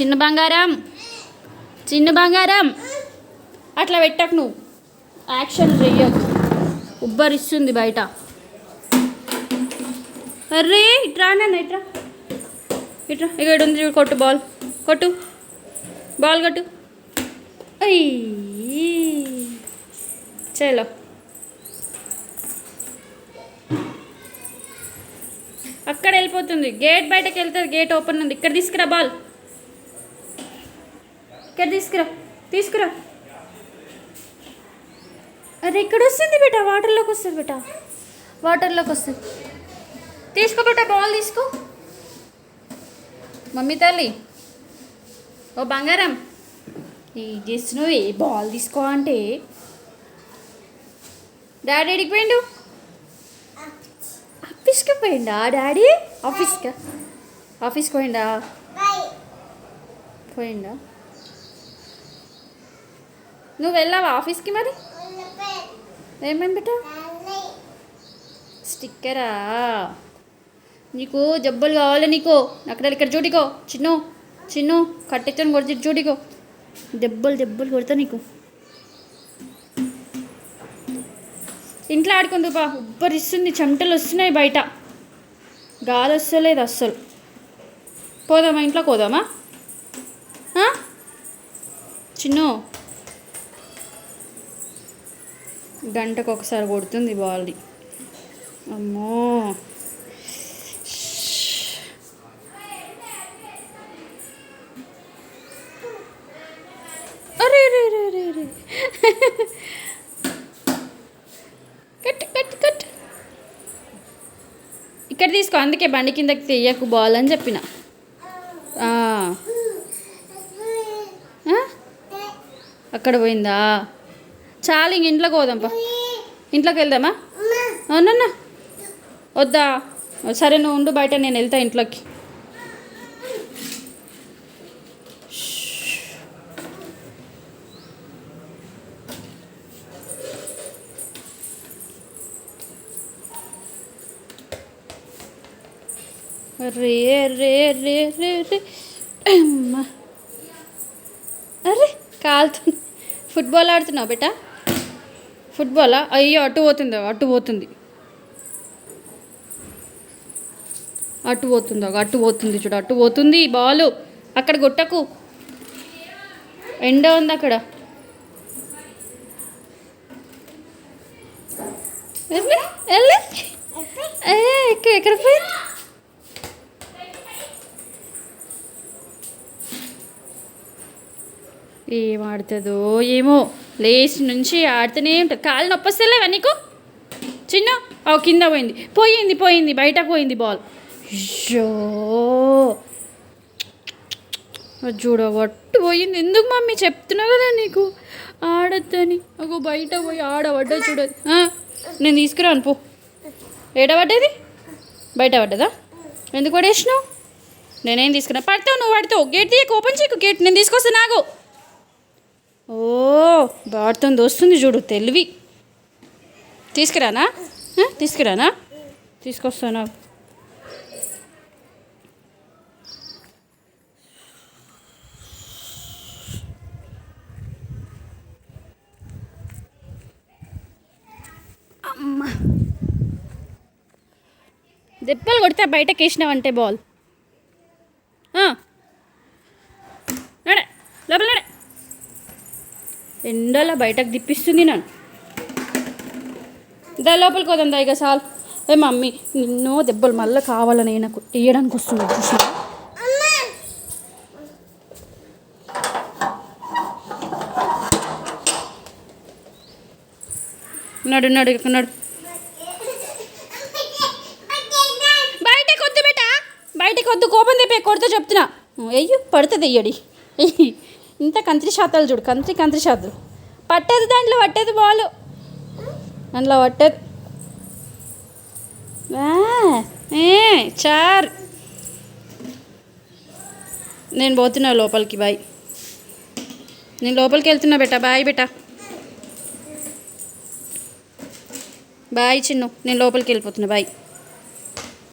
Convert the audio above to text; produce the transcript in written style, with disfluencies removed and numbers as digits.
చిన్న బంగారం, చిన్న బంగారం, అట్లా పెట్టకు నువ్వు, యాక్షన్ చెయ్యకు, ఉబ్బరిస్తుంది బయట. అర్రే ఇట్రా నన్ను, ఇట్రా ఇట్రా, ఇక్కడ ఉంది చూడు, కొట్టు బాల్, కొట్టు బాల్, కొట్టు. అయ్యి చలో, అక్కడ వెళ్ళిపోతుంది, గేట్ బయటకు వెళ్తుంది, గేట్ ఓపెన్ ఉంది. ఇక్కడ తీసుకురా బాల్, ఇక్కడ తీసుకురా, తీసుకురా. అరే ఇక్కడ వస్తుంది బేటా, వాటర్లోకి వస్తుంది బేటా, వాటర్లోకి వస్తుంది. తీసుకో బేటా, బాల్ తీసుకో. మమ్మీ తల్లి, ఓ బంగారం, ఏం చేస్తున్నావు? బాల్ తీసుకో అంటే డాడీ ఎడికి పోయిండు? ఆఫీస్కి పోయిండా డాడీ? ఆఫీస్కి పోయిండా? పోయిండా? నువ్వు వెళ్ళావా ఆఫీస్కి? మరి ఏమైంది బిడ్డ? స్టిక్కరా? నీకు జబ్బులు కావాలి నీకు? అక్కడ ఇక్కడ చూడికో, చిన్ను చిన్ను కట్టెతో కొడుతు చూడికో, దెబ్బలు కొడతా నీకు. ఇంట్లో ఆడుకుందు బా, ఉబ్బరిస్తుంది, చెమటలు వస్తున్నాయి బయట, గాలి వస్తలేదు అస్సలు. పోదామా ఇంట్లోకి? పోదామా చిన్ను? గంటకు ఒకసారి కొడుతుంది బాల్ని. అమ్మో, అరే రే రే రే రే కట్ కట్ కట్. ఇక్కడ తీసుకో, అందుకే బండి కిందకి తీయకు బాల్ అని చెప్పిన. అక్కడ పోయిందా? చాలు, ఇంక ఇంట్లోకి పోదాంపా. ఇంట్లోకి వెళ్దామా? అవునన్నా వద్దా? సరే నువ్వు ఉండు బయట, నేను వెళ్తా ఇంట్లోకి. రే రే రే రే రే అమ్మా, అరే కాలుతుంది. ఫుట్బాల్ ఆడుతున్నావు బేటా? ఫుట్బాలా? అయ్యో అటు పోతుంది, అటు పోతుంది, అటు పోతుంది, అటు పోతుంది చూడు, అటు పోతుంది బాలు. అక్కడ కొట్టకు, ఎండ ఉంది అక్కడ. ఎక్కడ పోయింది? ఏం ఆడుతుందో ఏమో, లేచి నుంచి ఆడుతూనే ఉంటుంది. కాళ్ళు నొప్పి వస్తలేవా నీకు చిన్న? కింద పోయింది బయటకు పోయింది బాల్. అయ్యో చూడబట్టు పోయింది. ఎందుకు మమ్మీ చెప్తున్నా కదా నీకు ఆడద్దని. ఒక బయట పోయి ఆడబడ్డా చూడదు. నేను తీసుకురాను పో. ఏడబడ్డది? బయట పడ్డదా? ఎందుకు పడేసినావు? నేనేం తీసుకున్నా? పడతావు, నువ్వు పడతావు. గేట్ తీయకు, ఓపెన్ చేయకు గేట్, నేను తీసుకొస్తాను నాకు. ఓ బాడుతుంది, వస్తుంది చూడు తెలివి. తీసుకురానా? తీసుకొస్తాను. అమ్మా, దెబ్బలు కొడితే బయటకు వేసినావంటే బాల్. నడే లోపల నడే. ఎండలో బయటకు తిప్పిస్తుంది నన్ను. దా లోపలికి పోదాం ఇక చాలు. ఏ మమ్మీ నిన్నో దెబ్బలు మళ్ళీ కావాలని నాకు వేయడానికి వస్తుంది చూసి. నడు బయటకు వద్దు బేటా, బయటకు వద్దు, కోపం తెప్పే కొడితే చెప్తున్నా. అయ్యో పడుతుంది అయ్యడి. ఇంత కంత్రి శాతాలు చూడు, కంత్రి శాతాలు. పట్టదు, దాంట్లో పట్టదు బాలు, దాంట్లో పట్టదు. చార్ నేను పోతున్నా లోపలికి. బాయ్, నేను లోపలికి వెళ్తున్నా బేటా. బాయ్ బేటా, బాయ్ చిన్ను, నేను లోపలికి వెళ్ళిపోతున్నా. బాయ్.